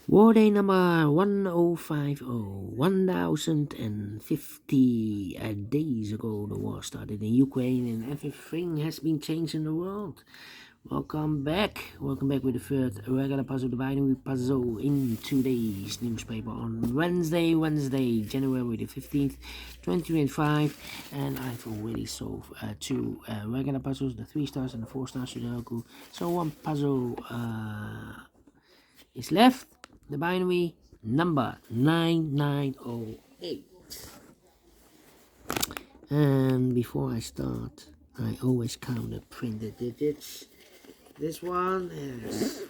War Day number 1050. 1050 days ago, the war started in Ukraine and everything has been changed in the world. Welcome back. Welcome back with the third regular puzzle, the binary puzzle in today's newspaper on Wednesday, January the 15th, 2025. And I've already solved two regular puzzles, the 3 stars and the 4-star Sudoku. So one puzzle is left, the binary number 9908. And before I start, I always count the printed digits. This one is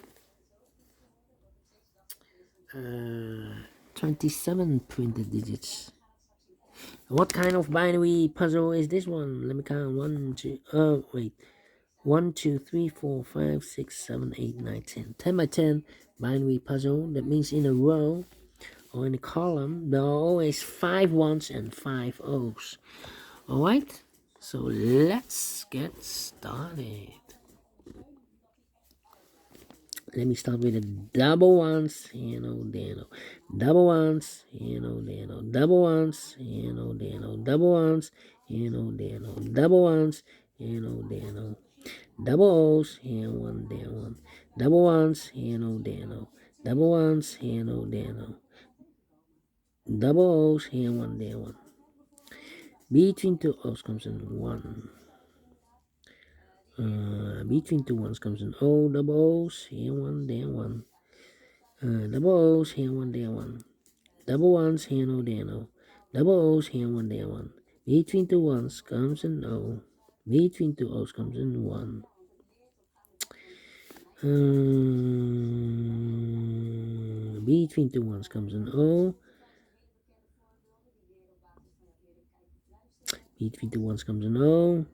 27 printed digits. What kind of binary puzzle is this one? Let me count. 1, 2, 3, 4, 5, 6, 7, 8, 9, 10. 10 by 10 binary puzzle. That means in a row or in a column, there are always 5 ones and 5 O's. Alright, so let's get started. Let me start with the double ones, double ones, double ones, double ones, double ones, double O's, double ones, double ones, double O's, one. Between two O's comes in 1. Between two ones comes an O, double O's, here 1, there 1. Double O's, here 1, there 1. Double ones, here no, there no. Double O's, here 1, there 1. Between two ones comes an O. Between two O's comes an 1. Between two ones comes an O. Between two ones comes an O.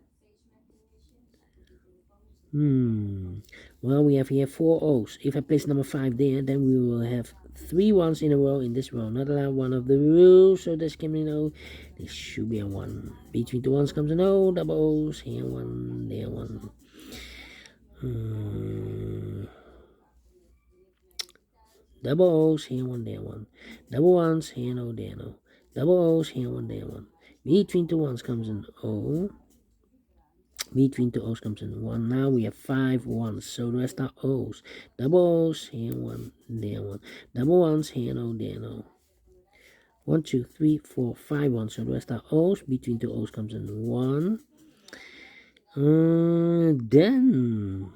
Well, we have here 4 O's. If I place number 5 there, then we will have 3 ones in a row in this row. Not allowed, one of the rules, so this can be an O. This should be a 1. Between two ones comes an O. Double O's. Here 1, there 1. Double O's. Here 1, there 1. Double ones. Here no, there no. Double O's. Here 1, there 1. Between two ones comes an O. Between two O's comes in 1. Now we have 5 ones, so the rest are O's. Double O's, here 1, there 1. Double ones, here no, there no. 1, 2, 3, 4, 5 ones, so the rest are O's. Between two O's comes in 1. Then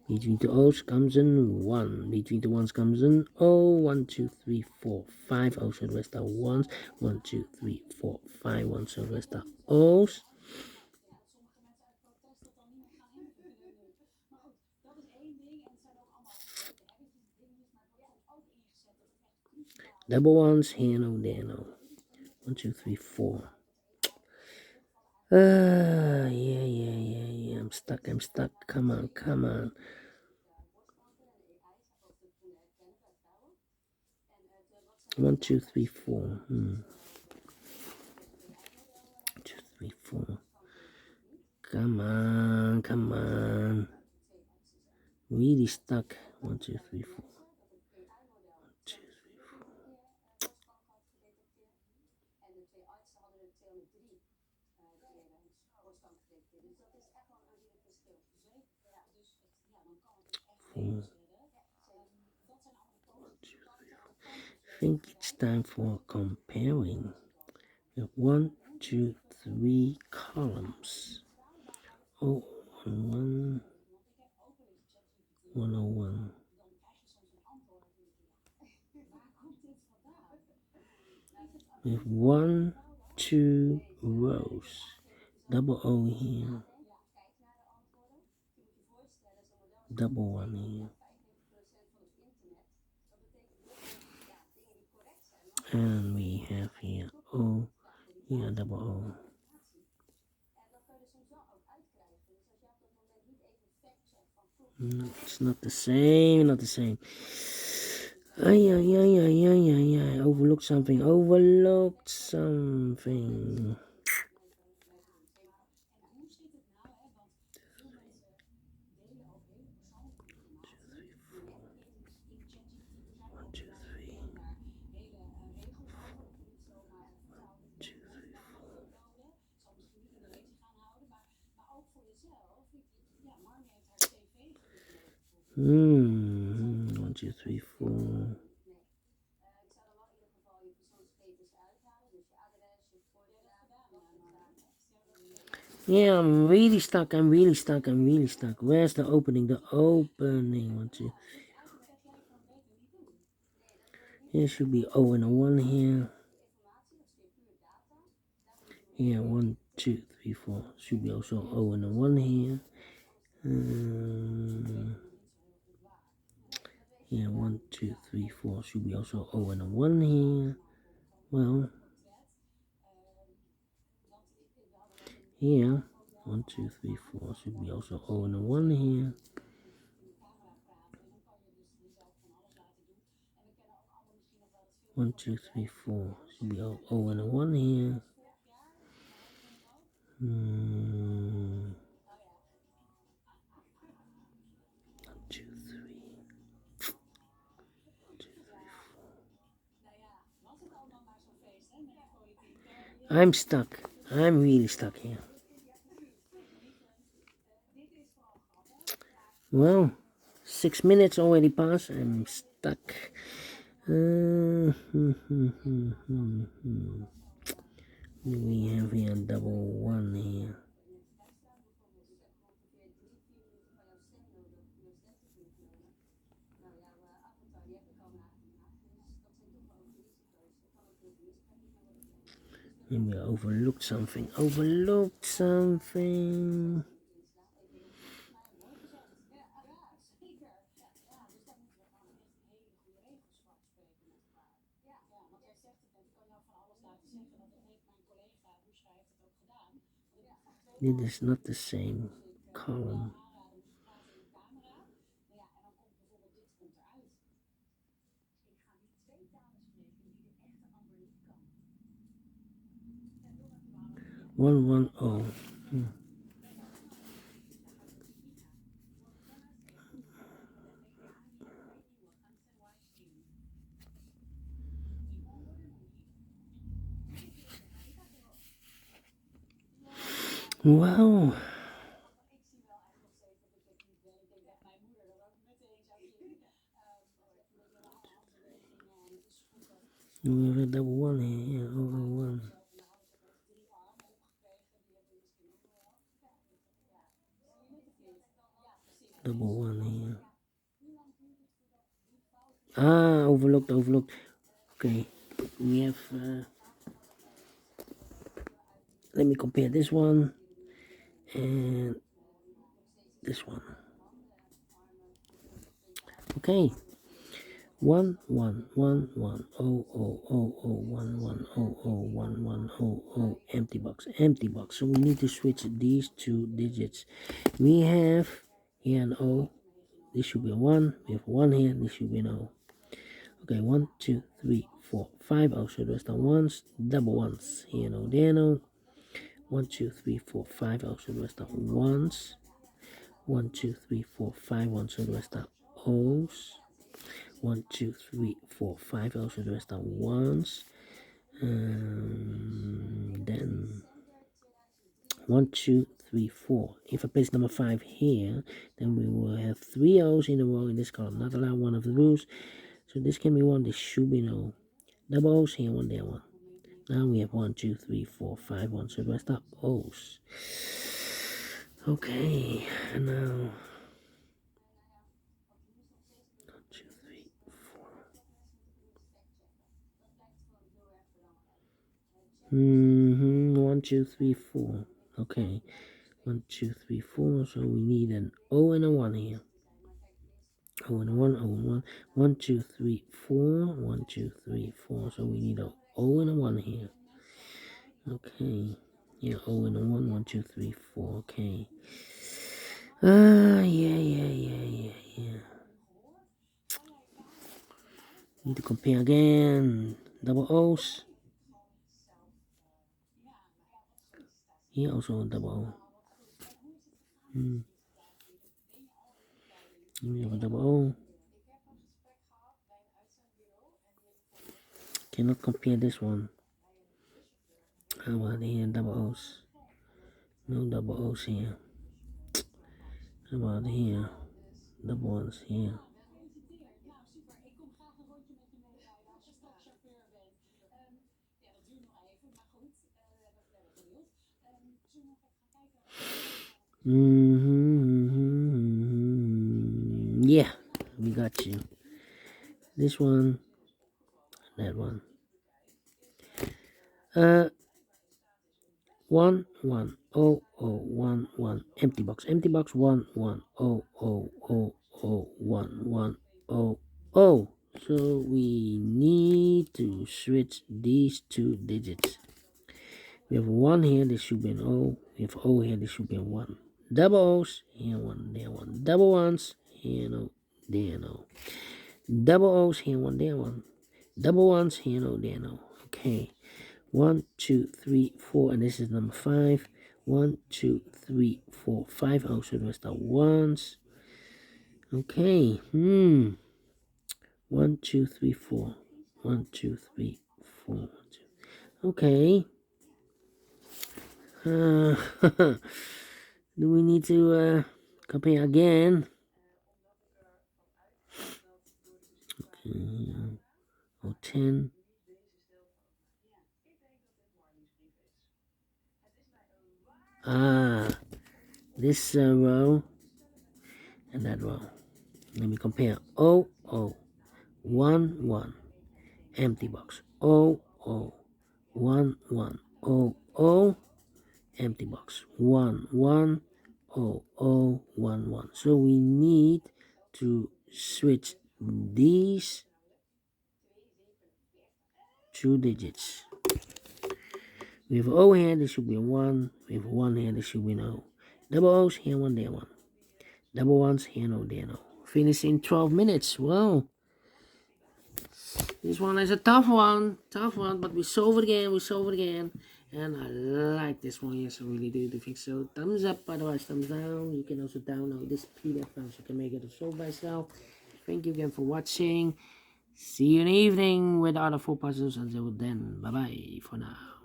between two O's comes in 1. Between the ones comes in O. 1, 2, 3, 4, 5 O's, so the rest are 1s. 1, 2, 3, 4, 5 ones, so the rest are O's. Double ones, here no, there no. 1, 2, 3, 4. Yeah. I'm stuck. Come on. 1, 2, 3, 4. 1, 2, 3, 4. Come on. Really stuck. 1, 2, 3, 4. 1, 2, 3, 4. I think it's time for comparing. We have 1, 2, 3 columns. 101, 101. We have 1, 2 rows. Double O here. Double 1 here. And we have here O, here double O. No, it's not the same. I overlooked something. 1, 2, 3, 4. Yeah, I'm really stuck. Where's the opening? The opening. 1, 2. Here should be O and a 1 here. Here, 1, 2, 3, 4. Should be also O and a 1 here. Here, 1, 2, 3, 4. Should be also O and a 1 here. Well, here, 1, 2, 3, 4. Should be also O and a 1 here. One, 2, 3, 4. Should be O and a 1 here. 1, 2, 3. I'm stuck. I'm really stuck here. Well, 6 minutes already passed. I'm stuck. What do we have here? Double 1 here. Maybe I overlooked something. It is not the same column. One, 1, 0. Wow. We have a double 1 here. Yeah, over 1. Double 1 here. Overlooked. Okay. We have... let me compare this one and this one. Okay. 1, 1, 1, 1, 0, 0, 0, 0, 1, 1, 0, 0, 1, 1, 0, 0, empty box. So we need to switch these two digits. We have here an O. This should be a 1. We have 1 here. This should be an O. Okay, 1, 2, 3, 4, 5 O. So the rest are ones. Double ones. Here no, there no. 1, 2, 3, 4, 5 O. So the rest are ones. 1, 2, 3, 4, 5 1. So the rest are O's. 1, 2, 3, 4, 5 O. So the rest are ones. Then 1, 2, 3, 4. If I place number 5 here, then we will have 3 O's in a row in this column. Not allowed, one of the rules. So this can be 1. This should be no. Double O's here, 1 there, 1. Now we have 1, 2, 3, 4, 5 1. So the rest are O's. Okay, and now 1, 2, 3, 4. 1, 2, 3, 4. Okay. 1, 2, 3, 4. So we need an O and a 1 here. O and a 1, O and 1. 1, 2, 3, 4. 1, 2, 3, 4. So we need an O and a 1 here. Okay. Yeah, O and a 1, 1, 2, 3, 4. Okay. Yeah. Need to compare again. Double O's. Here also a double O. We have a double O. Cannot compare this one. How about here? Double O's. No double O's here. How about here? double ones here. Yeah, we got you. This one, that one. 1 1 0 0 1 1 empty box 1 1 0 0 0 0 1 1 0 0. So we need to switch these two digits. We have 1 here, this should be an O. We have O here, this should be a 1. Double O's, here 1, there 1. Double ones, here no, there no. Double O's, here 1, there 1. Double ones, here no, there no. Okay. 1 2 3 4, and this is number 5. 1 2 3 4 5. Oh, so there's the ones. Okay. 1 2 3 4. 1 2 3 4. Okay. Do we need to compare again? Okay. 10. This row and that row. Let me compare. 0 0 1 1 empty box. 0 0 1 1 0 0 empty box. 1 1 0 0 1 1. So we need to switch these two digits. We have O here, this should be a 1. We have 1 here, this should be an O. Double O's, here 1, there 1. Double ones, here no, there no. Finish in 12 minutes. Wow. This one is a tough one, but we solve it again, and I like this one. Yes, I really do. Think so. Thumbs up, otherwise thumbs down. You can also download this PDF file so you can make it a solve by yourself. Thank you again for watching. See you in the evening with other 4 puzzles. Until then, bye bye for now.